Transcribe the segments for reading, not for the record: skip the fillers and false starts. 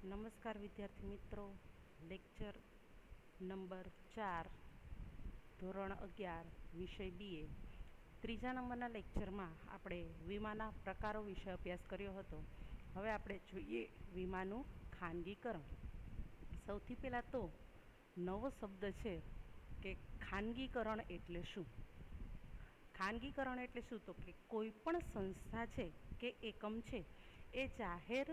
નમસ્કાર વિદ્યાર્થી મિત્રો, લેક્ચર નંબર 4 ધોરણ 11 વિષય BA ત્રીજા નંબરના લેક્ચરમાં આપણે વીમાના પ્રકારો વિશે અભ્યાસ કર્યો હતો. હવે આપણે જોઈએ વીમાનું ખાનગીકરણ. સૌથી પહેલાં તો નવો શબ્દ છે કે ખાનગીકરણ એટલે શું. ખાનગીકરણ એટલે શું? તો કે કોઈ પણ સંસ્થા છે કે એકમ છે એ જાહેર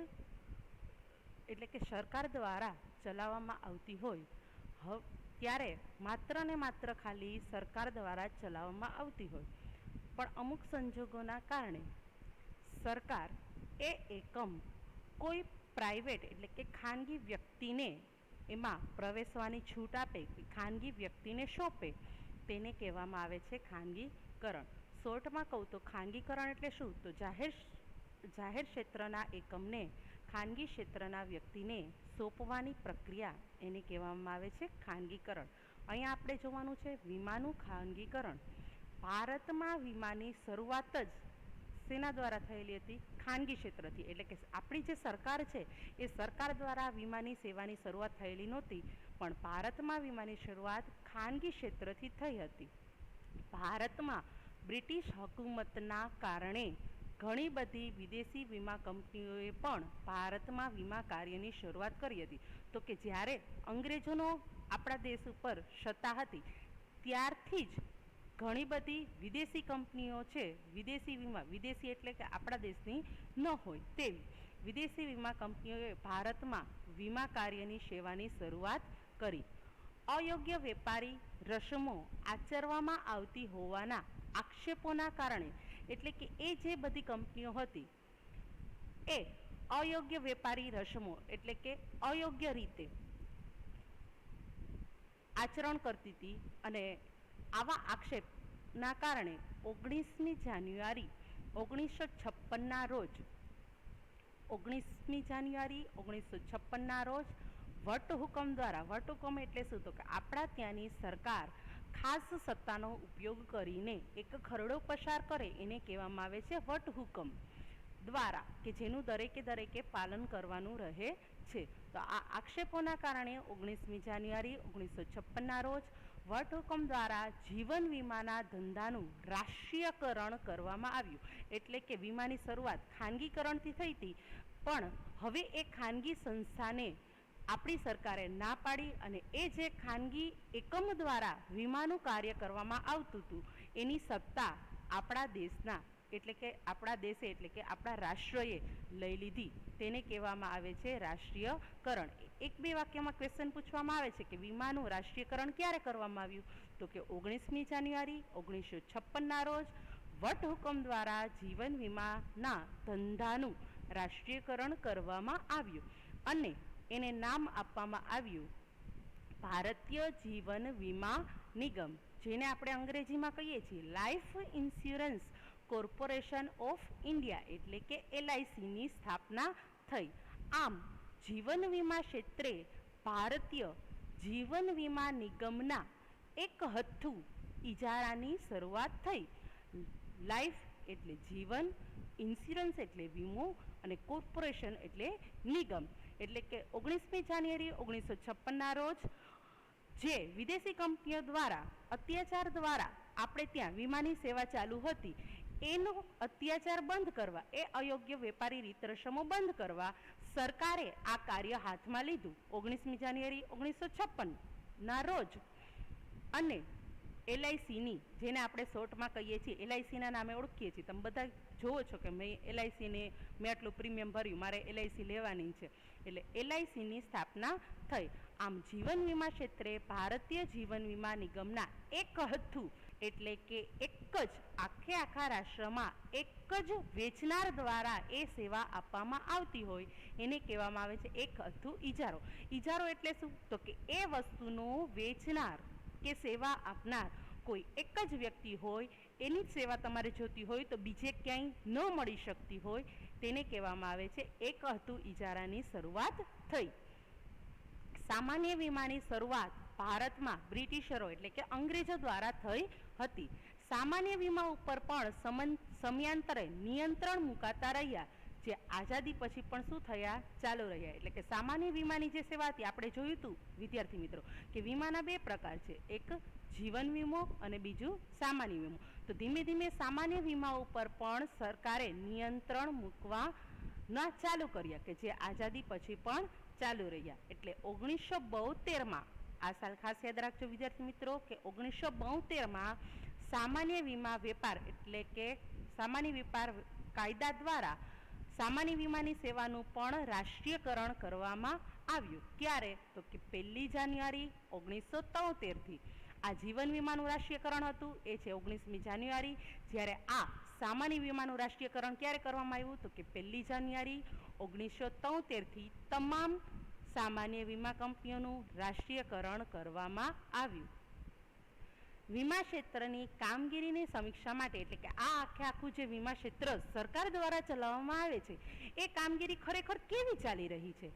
એટલે કે સરકાર દ્વારા ચલાવવામાં આવતી હોય ત્યારે માત્ર ને માત્ર ખાલી સરકાર દ્વારા ચલાવવામાં આવતી હોય, પણ અમુક સંજોગોના કારણે સરકાર એ એકમ કોઈ પ્રાઇવેટ એટલે કે ખાનગી વ્યક્તિને એમાં પ્રવેશવાની છૂટ આપે, ખાનગી વ્યક્તિને સોંપે, તેને કહેવામાં આવે છે ખાનગીકરણ. શોર્ટમાં કહું તો ખાનગીકરણ એટલે શું? તો જાહેર ક્ષેત્રના એકમને ખાનગી ક્ષેત્રના વ્યક્તિને સોંપવાની પ્રક્રિયા એને કહેવામાં આવે છે ખાનગીકરણ. અહીંયા આપણે જોવાનું છે વીમાનું ખાનગીકરણ. ભારતમાં વીમાની શરૂઆત જ શેના દ્વારા થયેલી હતી? ખાનગી ક્ષેત્રથી. એટલે કે આપણી જે સરકાર છે એ સરકાર દ્વારા વીમાની સેવાની શરૂઆત થયેલી નહોતી, પણ ભારતમાં વીમાની શરૂઆત ખાનગી ક્ષેત્રથી થઈ હતી. ભારતમાં બ્રિટિશ હુકુમતના કારણે ઘણી બધી વિદેશી વીમા કંપનીઓએ પણ ભારતમાં વીમા કાર્યની શરૂઆત કરી હતી. તો કે જ્યારે અંગ્રેજોનો આપણા દેશ ઉપર સત્તા હતી ત્યારથી જ ઘણી બધી વિદેશી કંપનીઓ છે, વિદેશી વીમા, વિદેશી એટલે કે આપણા દેશની ન હોય તેવી વિદેશી વીમા કંપનીઓએ ભારતમાં વીમા કાર્યની સેવાની શરૂઆત કરી. અયોગ્ય વેપારી રસમો આચરવામાં આવતી હોવાના આક્ષેપોના કારણે, એટલે કે એ જે બધી કંપનીઓ હતી એ અયોગ્ય વેપારી રસમો એટલે કે અયોગ્ય રીતે આચરણ કરતી હતી, અને આવા આક્ષેપના કારણે 19મી જાન્યુઆરી 1956ના રોજ 19મી જાન્યુઆરી 1956ના રોજ વટહુકમ દ્વારા, વટહુકમ એટલે શું? તો કે આપણા ત્યાંની સરકાર ખાસ સત્તાનો ઉપયોગ કરીને એક ખરડો પસાર કરે એને કહેવામાં આવે છે વટહુકમ દ્વારા, કે જેનું દરેકે પાલન કરવાનું રહે છે. તો આ આક્ષેપોના કારણે 19મી જાન્યુઆરી 1956ના રોજ વટહુકમ દ્વારા જીવન વીમાના ધંધાનું રાષ્ટ્રીયકરણ કરવામાં આવ્યું. એટલે કે વીમાની શરૂઆત ખાનગીકરણથી થઈ હતી, પણ હવે એ ખાનગી સંસ્થાને આપણી સરકારે ના પાડી અને એ જે ખાનગી એકમ દ્વારા વીમાનું કાર્ય કરવામાં આવતું હતું એની સત્તા આપણા દેશના એટલે કે આપણા દેશે એટલે કે આપણા રાષ્ટ્રએ લઈ લીધી. તેને કહેવામાં આવે છે રાષ્ટ્રીયકરણ. એક બે વાક્યમાં ક્વેશ્ચન પૂછવામાં આવે છે કે વીમાનું રાષ્ટ્રીયકરણ ક્યારે કરવામાં આવ્યું? તો કે 19મી જાન્યુઆરી 1956ના રોજ વટહુકમ દ્વારા જીવન વીમાના ધંધાનું રાષ્ટ્રીયકરણ કરવામાં આવ્યું અને એને નામ આપવામાં આવ્યું ભારતીય જીવન વીમા નિગમ, જેને આપણે અંગ્રેજીમાં કહીએ છીએ life insurance corporation of India એટલે કે LICની સ્થાપના થઈ. આમ જીવન વીમા ક્ષેત્રે ભારતીય જીવન વીમા નિગમના એક હથ્થુ ઇજારાની શરૂઆત થઈ. લાઈફ એટલે જીવન, ઇન્સ્યોરન્સ એટલે વીમો અને કોર્પોરેશન એટલે નિગમ. એટલે કે 19મી જાન્યુઆરી 1956ના રોજ જે વિદેશી કંપનીઓ દ્વારા અત્યાચાર દ્વારા આપણે ત્યાં વીમાની સેવા ચાલુ હતી એનો અત્યાચાર બંધ કરવા, એ અયોગ્ય વેપારી રીત રસમો બંધ કરવા સરકારે આ કાર્ય હાથમાં લીધું 19મી જાન્યુઆરી 1956ના રોજ. અને LICની, જેને આપણે શોર્ટમાં કહીએ છીએ LICના નામે ઓળખીએ છીએ, તમે બધા જોવો છો કે મેં LICને મેં આટલું પ્રીમિયમ ભર્યું, મારે LIC લેવાની છે, એટલે LICની સ્થાપના થઈ. આમ જીવન વીમા ક્ષેત્રે ભારતીય જીવન વીમા નિગમના એક હથ્થુ એટલે કે એક જ આખા રાષ્ટ્રમાં એક જ વેચનાર દ્વારા એ સેવા આપવામાં આવતી હોય એને કહેવામાં આવે છે એક હથ્થુ ઇજારો. ઇજારો એટલે શું? તો કે એ વસ્તુનો વેચનાર કે સેવા આપનાર કોઈ એક જ વ્યક્તિ હોય, એની જ સેવા તમારે જોતી હોય તો બીજે ક્યાંય ન મળી શકતી હોય તેને કહેવામાં આવે છે એક હથ્થુ ઇજારાની શરૂઆત થઈ. સામાન્ય વીમાની શરૂઆત ભારતમાં બ્રિટિશરો એટલે કે અંગ્રેજો દ્વારા થઈ હતી. સામાન્ય વીમા ઉપર પણ સમયાંતરે નિયંત્રણ મુકાતા રહ્યા, જે આઝાદી પછી પણ શું થયા, ચાલુ રહ્યા. એટલે કે સામાન્ય વીમાની જે સેવા હતી, આપણે જોયું હતું વિદ્યાર્થી મિત્રો કે વીમાના બે પ્રકાર છે, એક જીવન વીમો અને બીજું સામાન્ય વીમો. તો ધીમે ધીમે સામાન્ય વીમા ઉપર પણ સરકારે નિયંત્રણ મૂકવાના ચાલુ કર્યા કે જે આઝાદી પછી પણ ચાલુ રહ્યા. એટલે 1972માં, આ સાલ ખાસ યાદ રાખજો વિદ્યાર્થી મિત્રો કે 1972માં સામાન્ય વીમા વેપાર એટલે કે સામાન્ય વેપાર કાયદા દ્વારા સામાન્ય વીમાની સેવાનું પણ રાષ્ટ્રીયકરણ કરવામાં આવ્યું. ક્યારે? તો કે 1 જાન્યુઆરી 1973થી. આ જીવન વીમાનું રાષ્ટ્રીયકરણ હતું એ છે 19મી જાન્યુઆરી. જ્યારે આ સામાન્ય વીમાનું રાષ્ટ્રીયકરણ ક્યારે કરવામાં આવ્યું? તો કે 1 જાન્યુઆરી 1973થી તમામ સામાન્ય વીમા કંપનીઓનું રાષ્ટ્રીયકરણ કરવામાં આવ્યું. વીમા ક્ષેત્રની કામગીરીની સમીક્ષા માટે, એટલે કે આ આખું જે વીમા ક્ષેત્ર સરકાર દ્વારા ચલાવવામાં આવે છે એ કામગીરી ખરેખર કેવી ચાલી રહી છે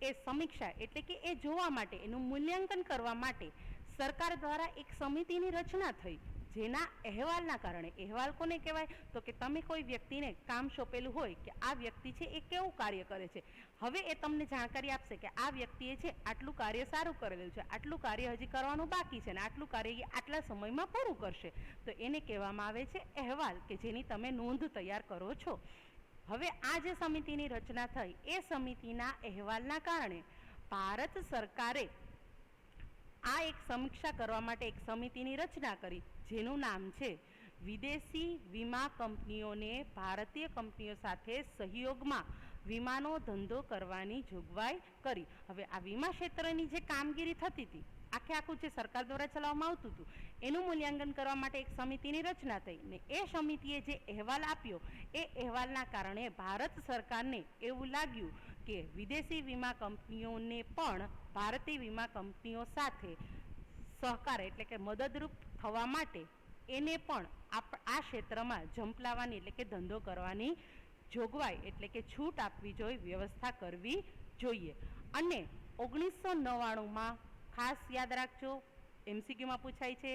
એ સમીક્ષા એટલે કે એ જોવા માટે, એનું મૂલ્યાંકન કરવા માટે સરકાર દ્વારા એક સમિતિની રચના થઈ, જેના અહેવાલના કારણે, અહેવાલ કોને કહેવાય? તો કે તમે કોઈ વ્યક્તિને કામ સોંપેલું હોય કે આ વ્યક્તિ છે એ કેવું કાર્ય કરે છે, હવે એ તમને જાણકારી આપશે કે આ વ્યક્તિએ છે આટલું કાર્ય સારું કરેલું છે, આટલું કાર્ય હજી કરવાનું બાકી છે અને આટલું કાર્ય એ આટલા સમયમાં પૂરું કરશે. તો એને કહેવામાં આવે છે અહેવાલ, કે જેની તમે નોંધ તૈયાર કરો છો. હવે આ જે સમિતિની રચના થઈ એ સમિતિના અહેવાલના કારણે ભારત સરકારે આ એક સમીક્ષા કરવા માટે એક સમિતિની રચના કરી, જેનું નામ છે વિદેશી વીમા કંપનીઓને ભારતીય કંપનીઓ સાથે સહયોગમાં વીમાનો ધંધો કરવાની જોગવાઈ કરી. હવે આ વીમા ક્ષેત્રની જે કામગીરી થતી હતી, આખું જે સરકાર દ્વારા ચલાવવામાં આવતું હતું, એનું મૂલ્યાંકન કરવા માટે એક સમિતિની રચના થઈ ને એ સમિતિએ જે અહેવાલ આપ્યો એ અહેવાલના કારણે ભારત સરકારને એવું લાગ્યું કે વિદેશી વીમા કંપનીઓને પણ ભારતીય વીમા કંપનીઓ સાથે સહકાર એટલે કે મદદરૂપ થવા માટે એને પણ આ ક્ષેત્રમાં ઝંપલાવવાની એટલે કે ધંધો કરવાની જોગવાઈ એટલે કે છૂટ આપવી જોઈએ, વ્યવસ્થા કરવી જોઈએ. અને 1999માં ખાસ યાદ રાખજો, MCQમાં પૂછાય છે,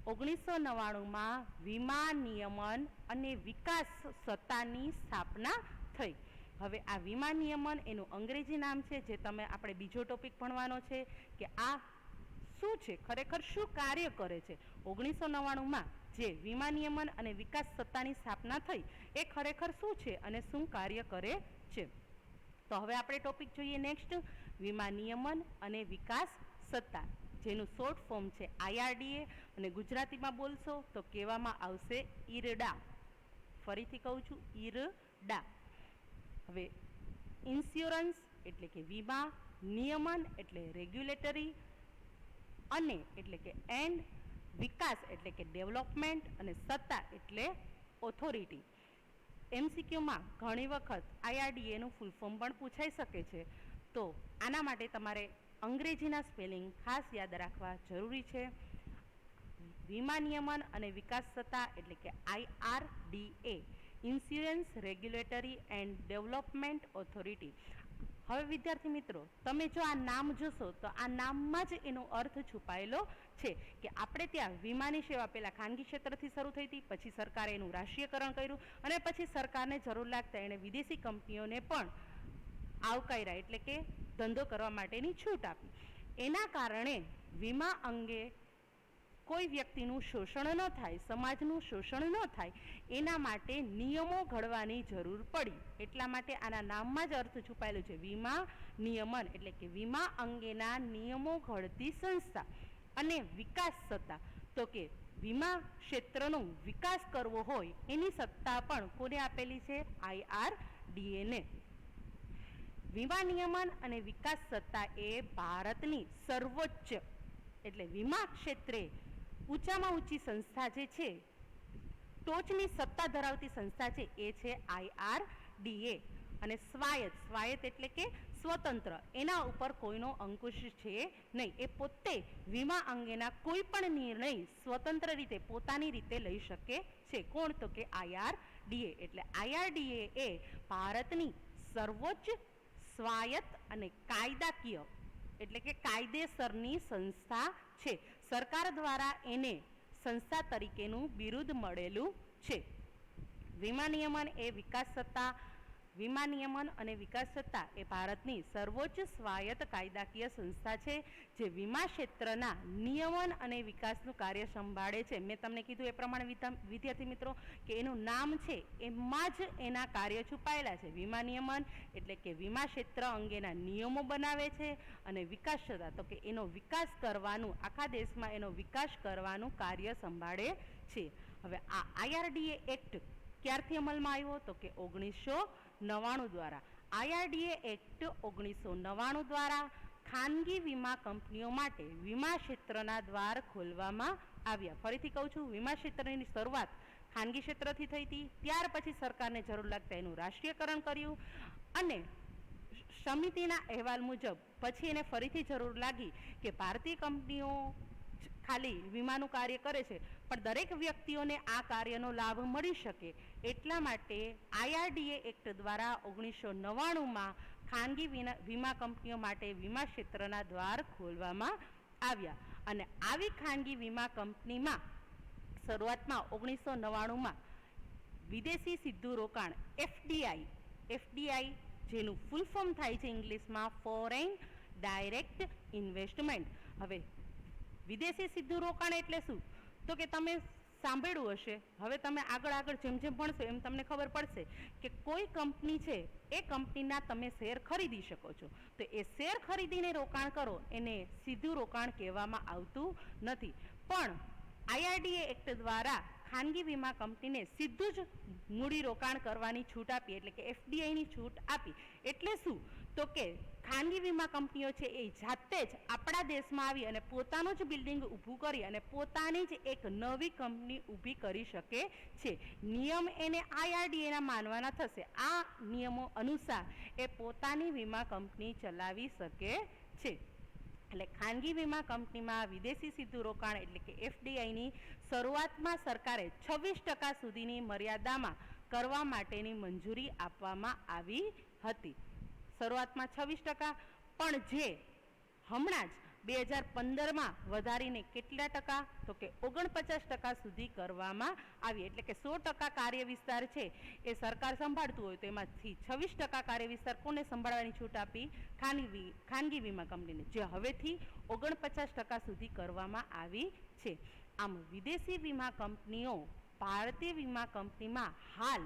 1999માં વીમા નિયમન અને વિકાસ સત્તાની સ્થાપના થઈ. હવે આ વીમા નિયમન એનું અંગ્રેજી નામ છે, જે તમે આપણે બીજો ટોપિક ભણવાનો છે કે આ શું છે, ખરેખર શું કાર્ય કરે છે. 1999માં જે વીમા નિયમન અને વિકાસ સત્તાની સ્થાપના થઈ એ ખરેખર શું છે અને શું કાર્ય કરે છે. તો હવે આપણે ટોપિક જોઈએ નેક્સ્ટ, વીમા નિયમન અને વિકાસ સત્તા, જેનું શોર્ટ ફોર્મ છે IRDA અને ગુજરાતીમાં બોલશો તો કહેવામાં આવશે ઈરડા. ફરીથી કહું છું, ઈરડા. હવે ઇન્સ્યોરન્સ એટલે કે વીમા, નિયમન એટલે રેગ્યુલેટરી, અને એટલે કે એન્ડ, વિકાસ એટલે કે ડેવલપમેન્ટ, અને સત્તા એટલે ઓથોરિટી. MCQમાં ઘણી વખત IRDAનું ફૂલ ફોર્મ પણ પૂછાઈ શકે છે, તો આના માટે તમારે અંગ્રેજીના સ્પેલિંગ ખાસ યાદ રાખવા જરૂરી છે. વીમા નિયમન અને વિકાસ સત્તા એટલે કે IRDA, insurance regulatory and development authority. હવે વિદ્યાર્થી મિત્રો, તમે જો આ નામ જોશો તો આ નામમાં જ એનો અર્થ છુપાયેલો છે કે આપણે ત્યાં વીમાની સેવા પહેલાં ખાનગી ક્ષેત્રથી શરૂ થઈ હતી, પછી સરકારે એનું રાષ્ટ્રીયકરણ કર્યું અને પછી સરકારને જરૂર લાગતા એણે વિદેશી કંપનીઓને પણ આવકાર્યા એટલે કે ધંધો કરવા માટેની છૂટ આપી. એના કારણે વીમા અંગે કોઈ વ્યક્તિનું શોષણ ન થાય, સમાજનું શોષણ ન થાય, એના માટે નિયમો ઘડવાની જરૂર પડી. એટલા માટે આના નામમાં જ અર્થ છુપાયેલો છે, વીમા નિયમન એટલે કે વીમા અંગેના નિયમો ઘડતી સંસ્થા. અને વિકાસ સત્તા, તો કે વીમા ક્ષેત્રનો વિકાસ કરવો હોય એની સત્તા પણ કોને આપેલી છે? IRDA ને. વીમા નિયમન અને વિકાસ સત્તા એ ભારતની સર્વોચ્ચ એટલે વીમા ક્ષેત્રે ઊંચામાં ઊંચી સંસ્થા જે છે, ટોચની સત્તા ધરાવતી સંસ્થા છે એ છે IRDA. અને સ્વાયત્ત એટલે કે સ્વતંત્ર, એના ઉપર કોઈનો અંકુશ છે નહીં. એ પોતે વીમા અંગેના કોઈ પણ નિર્ણય સ્વતંત્ર રીતે પોતાની રીતે લઈ શકે છે. કોણ? તો કે IRDA. એટલે IRDA એ ભારતની સર્વોચ્ચ સ્વાયત્ત અને કાયદાકીય એટલે કે કાયદેસરની સંસ્થા છે. સરકાર દ્વારા એને સંસ્થા તરીકેનું બિરુદ મળેલું છે. વીમા નિયમન એ વિકાસ સત્તા વીમા નિયમન અને વિકાસ સત્તા એ ભારતની સર્વોચ્ચ સ્વાયત્ત કાયદાકીય સંસ્થા છે જે વીમા ક્ષેત્રના નિયમન અને વિકાસનું કાર્ય સંભાળે છે. મેં તમને કીધું એ પ્રમાણે વિદ્યાર્થી મિત્રો કે એનું નામ છે એમાં જ એના કાર્ય છુપાયેલા છે. વીમા નિયમન એટલે કે વીમા ક્ષેત્ર અંગેના નિયમો બનાવે છે અને વિકાસ સત્તા તો કે એનો વિકાસ કરવાનું, આખા દેશમાં એનો વિકાસ કરવાનું કાર્ય સંભાળે છે. હવે આ IRDA એક્ટ ક્યારથી અમલમાં આવ્યો તો કે 1999 દ્વારા. IRDA એક્ટ 1999 દ્વારા ખાનગી વીમા કંપનીઓ માટે વીમા ક્ષેત્રના દ્વાર ખોલવામાં આવ્યા. ફરીથી કહું છું, વીમા ક્ષેત્રની શરૂઆત ખાનગી ક્ષેત્રથી થઈ હતી. ત્યાર પછી સરકારને જરૂર લાગતા એનું રાષ્ટ્રીયકરણ કર્યું અને સમિતિના અહેવાલ મુજબ પછી એને ફરીથી જરૂર લાગી કે ભારતીય કંપનીઓ ખાલી વીમાનું કાર્ય કરે છે પણ દરેક વ્યક્તિઓને આ કાર્યનો લાભ મળી શકે એટલા માટે IRDA એક્ટ દ્વારા 1999માં ખાનગી વીમા કંપનીઓ માટે વીમા ક્ષેત્રના દ્વાર ખોલવામાં આવ્યા. અને આવી ખાનગી વીમા કંપનીમાં શરૂઆતમાં 1999માં વિદેશી સીધું રોકાણ FDI જેનું ફૂલ ફોર્મ થાય છે ઇંગ્લિશમાં ફોરેન ડાયરેક્ટ ઇન્વેસ્ટમેન્ટ. હવે વિદેશી સીધું રોકાણ એટલે શું તો કે તમે સાંભળ્યું હશે, હવે તમે આગળ જેમ ભણશો એમ તમને ખબર પડશે કે કોઈ કંપની છે એ કંપનીના તમે શેર ખરીદી શકો છો. તો એ શેર ખરીદીને રોકાણ કરો એને સીધું રોકાણ કહેવામાં આવતું નથી. પણ IRDA એક્ટ દ્વારા ખાનગી વીમા કંપનીને સીધું જ મૂડી રોકાણ કરવાની છૂટ આપી, એટલે કે FDIની છૂટ આપી. એટલે શું તો કે ખાનગી વીમા કંપનીઓ છે એ જાતે જ આપણા દેશમાં આવી અને પોતાનું જ બિલ્ડિંગ ઊભું કરી અને પોતાની જ એક નવી કંપની ઊભી કરી શકે છે. નિયમ એને IRDAના માનવાના થશે. આ નિયમો અનુસાર એ પોતાની વીમા કંપની ચલાવી શકે છે. એટલે ખાનગી વીમા કંપનીમાં વિદેશી સીધું રોકાણ એટલે કે FDIની શરૂઆતમાં સરકારે 26% સુધીની મર્યાદામાં કરવા માટેની મંજૂરી આપવામાં આવી હતી. શરૂઆતમાં 26%, પણ જે હમણાં જ 2015માં વધારીને કેટલા ટકા તો કે 49% સુધી કરવામાં આવી. એટલે કે 100% કાર્ય વિસ્તાર છે એ સરકાર સંભાળતું હોય તો એમાંથી 26% કાર્ય વિસ્તાર કોને સંભાળવાની છૂટ આપી? ખાનગી વીમા કંપનીને, જે હવેથી 49% સુધી કરવામાં આવી છે. આમ વિદેશી વીમા કંપનીઓ ભારતીય વીમા કંપનીમાં હાલ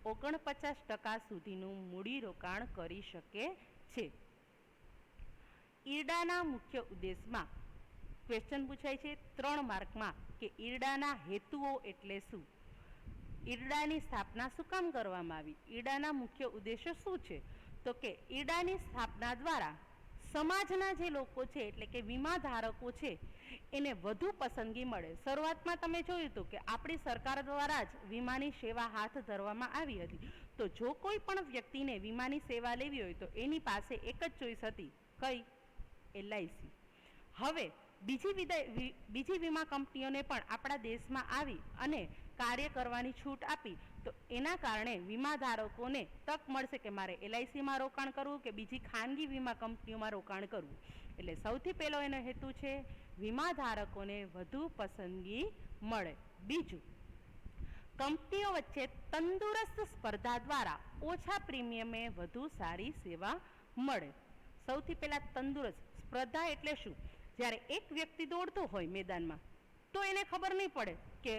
49% સુધીનું મૂડી રોકાણ કરી શકે છે. IRDAના મુખ્ય ઉદ્દેશમાં ક્વેશ્ચન પૂછાય છે 3 માર્કમાં કે IRDAના હેતુઓ એટલે શું? IRDAની સ્થાપના શું કામ કરવામાં આવી? IRDAના મુખ્ય ઉદ્દેશો શું છે? તો કે IRDAની સ્થાપના દ્વારા સમાજના જે લોકો છે એટલે કે વીમા ધારકો છે એને વધુ પસંદગી મળે. શરૂઆતમાં તમે જોયું હતું કે આપણી સરકાર દ્વારા જ વીમાની સેવા હાથ ધરવામાં આવી હતી. તો જો કોઈ પણ વ્યક્તિને વીમાની સેવા લેવી હોય તો એની પાસે એક જ ચોઈસ હતી, કઈ? LIC. હવે બીજી વીમા કંપનીઓને પણ આપણા દેશમાં આવી અને કાર્ય કરવાની છૂટ આપી તો એના કારણે વીમા ધારકોને તક મળશે કે મારે LICમાં રોકાણ કરવું કે બીજી ખાનગી વીમા કંપનીઓમાં રોકાણ કરવું. એટલે સૌથી પહેલો એનો હેતુ છે વીમા ધારકોને વધુ પસંદગી મળે. બીજું, કંપનીઓ વચ્ચે તંદુરસ્ત સ્પર્ધા દ્વારા ઓછા પ્રીમિયમે વધુ સારી સેવા મળે. સૌથી પહેલા તંદુરસ્ત સ્પર્ધા એટલે શું? જ્યારે એક વ્યક્તિ દોડતો હોય મેદાનમાં તો એને ખબર નહીં પડે કે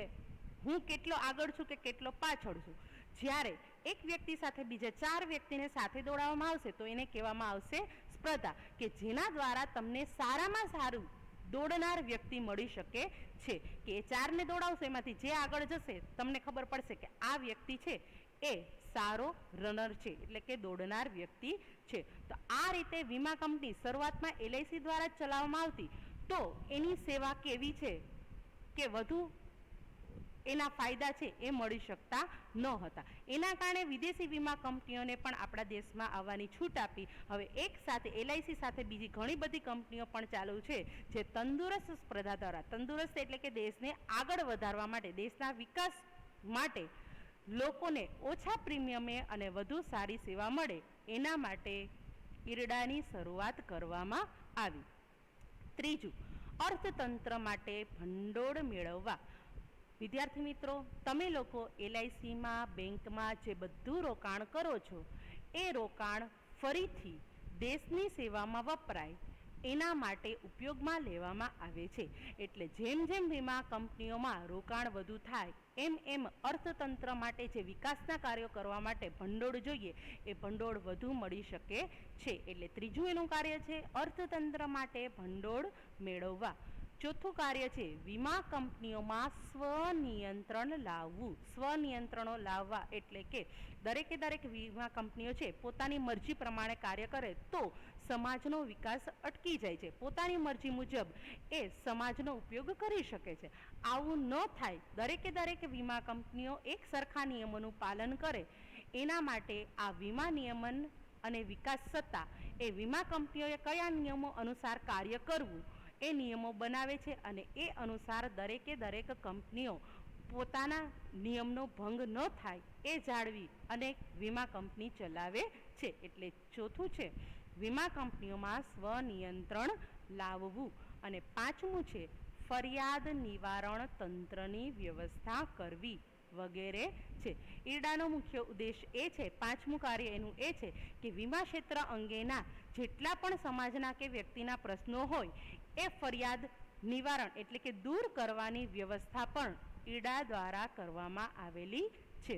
હું કેટલો આગળ છું કે કેટલો પાછળ છું. જ્યારે એક વ્યક્તિ સાથે બીજા 4 વ્યક્તિને સાથે દોડાવવામાં આવશે તો એને કહેવામાં આવશે સ્પર્ધા, કે જેના દ્વારા તમને સારામાં સારું દોડનાર વ્યક્તિ મળી શકે છે. કે એ 4ને દોડાવશો એમાંથી જે આગળ જશે તમને ખબર પડશે કે આ વ્યક્તિ છે એ સારો રનર છે, એટલે કે દોડનાર વ્યક્તિ છે. તો આ રીતે વીમા કંપની શરૂઆતમાં LIC દ્વારા જ ચલાવવામાં આવતી. તો એની સેવા કેવી છે કે વધુ એના ફાયદા છે એ મળી શકતા ન હતા. એના કારણે વિદેશી વીમા કંપનીઓને પણ આપણા દેશમાં આવવાની છૂટ આપી. હવે એક સાથે LIC સાથે બીજી ઘણી બધી કંપનીઓ પણ ચાલુ છે જે તંદુરસ્ત સ્પર્ધા દ્વારા, તંદુરસ્ત એટલે કે દેશને આગળ વધારવા માટે, દેશના વિકાસ માટે લોકોને ઓછા પ્રીમિયમે અને વધુ સારી સેવા મળે એના માટે IRDAની શરૂઆત કરવામાં આવી. ત્રીજું, અર્થતંત્ર માટે ભંડોળ મેળવવા. વિદ્યાર્થી મિત્રો, તમે લોકો LICમાં, બેંકમાં જે બધું રોકાણ કરો છો એ રોકાણ ફરીથી દેશની સેવામાં વપરાય એના માટે ઉપયોગમાં લેવામાં આવે છે. એટલે જેમ જેમ વીમા કંપનીઓમાં રોકાણ વધુ થાય એમ એમ અર્થતંત્ર માટે જે વિકાસના કાર્યો કરવા માટે ભંડોળ જોઈએ એ ભંડોળ વધુ મળી શકે છે. એટલે ત્રીજું એનું કાર્ય છે અર્થતંત્ર માટે ભંડોળ મેળવવા. ચોથું કાર્ય છે વીમા કંપનીઓમાં સ્વનિયંત્રણ લાવવું. સ્વનિયંત્રણો લાવવા એટલે કે દરેક વીમા કંપનીઓ છે પોતાની મરજી પ્રમાણે કાર્ય કરે તો સમાજનો વિકાસ અટકી જાય છે. પોતાની મરજી મુજબ એ સમાજનો ઉપયોગ કરી શકે છે. આવું ન થાય, દરેક વીમા કંપનીઓ એક સરખા નિયમોનું પાલન કરે એના માટે આ વીમા નિયમન અને વિકાસ સત્તા એ વીમા કંપનીઓએ કયા નિયમો અનુસાર કાર્ય કરવું એ નિયમો બનાવે છે અને એ અનુસાર દરેક કંપનીઓ પોતાના નિયમનો ભંગ ન થાય એ જાળવી અને વીમા કંપની ચલાવે છે. એટલે ચોથું છે વીમા કંપનીઓમાં સ્વનિયંત્રણ લાવવું. અને પાંચમું છે ફરિયાદ નિવારણ તંત્રની વ્યવસ્થા કરવી વગેરે છે. ઈરડાનો મુખ્ય ઉદ્દેશ એ છે, પાંચમું કાર્ય એનું એ છે કે વીમા ક્ષેત્ર અંગેના જેટલા પણ સમાજના કે વ્યક્તિના પ્રશ્નો હોય એ ફરિયાદ નિવારણ એટલે કે દૂર કરવાની વ્યવસ્થા પણ ઈરડા દ્વારા કરવામાં આવેલી છે.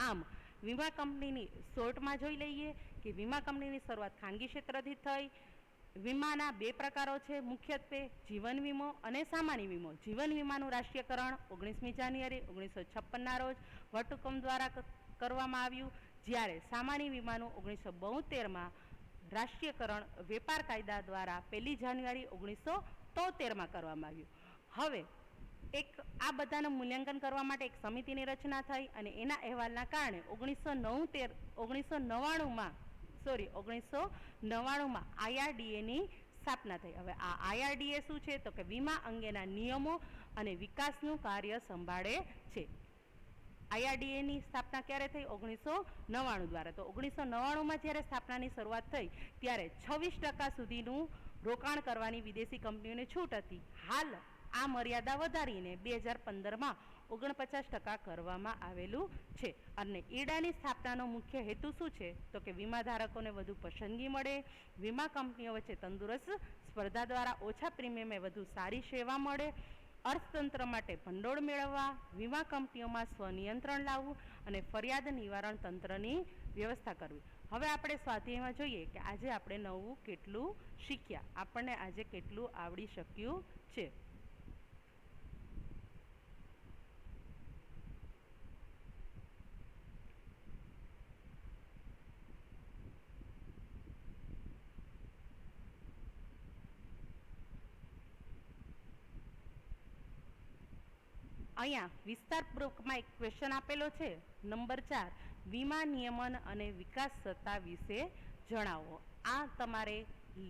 આમ વીમા કંપનીની શોર્ટમાં જોઈ લઈએ કે વીમા કંપનીની શરૂઆત ખાનગી ક્ષેત્રથી થઈ. વીમાના બે પ્રકારો છે મુખ્યત્વે જીવન વીમો અને સામાન્ય વીમો. જીવન વીમાનું રાષ્ટ્રીયકરણ 19મી જાન્યુઆરી 1956ના રોજ વટહુકમ દ્વારા કરવામાં આવ્યું, જ્યારે સામાન્ય વીમાનું 1972માં રાષ્ટ્રીયકરણ વેપાર કાયદા દ્વારા 1 જાન્યુઆરી 1973માં કરવામાં આવ્યું. હવે આ બધાનું મૂલ્યાંકન કરવા માટે એક સમિતિની રચના થઈ અને એના અહેવાલના કારણે 1999માં IRDAની સ્થાપના થઈ. હવે આ IRDA શું છે તો કે વીમા અંગેના નિયમો અને વિકાસનું કાર્ય સંભાળે છે. IRDAની સ્થાપના ક્યારે થઈ? 1999 દ્વારા. તો 1999માં જ્યારે સ્થાપનાની શરૂઆત થઈ ત્યારે 26% સુધીનું રોકાણ કરવાની વિદેશી કંપનીઓને છૂટ હતી. હાલ આ મર્યાદા વધારીને 2015માં 49% કરવામાં આવેલું છે. અને ઈરડાની સ્થાપનાનો મુખ્ય હેતુ શું છે તો કે વીમા ધારકોને વધુ પસંદગી મળે, વીમા કંપનીઓ વચ્ચે તંદુરસ્ત સ્પર્ધા દ્વારા ઓછા પ્રીમિયમે વધુ સારી સેવા મળે, અર્થતંત્ર માટે ભંડોળ મેળવવા, વીમા કંપનીઓમાં સ્વનિયંત્રણ લાવવું અને ફરિયાદ નિવારણ તંત્રની વ્યવસ્થા કરવી. હવે આપણે સ્વાધ્યાયમાં જોઈએ કે આજે આપણે નવું કેટલું શીખ્યા, આપણને આજે કેટલું આવડી શક્યું છે. અહીંયા વિસ્તારપૂર્વકમાં એક ક્વેશ્ચન આપેલો છે નંબર 4, વીમા નિયમન અને વિકાસ સત્તા વિશે જણાવો. આ તમારે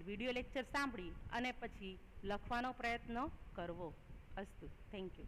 વિડીયો લેક્ચર સાંભળી અને પછી લખવાનો પ્રયત્ન કરવો. અસ્તુ. Thank you.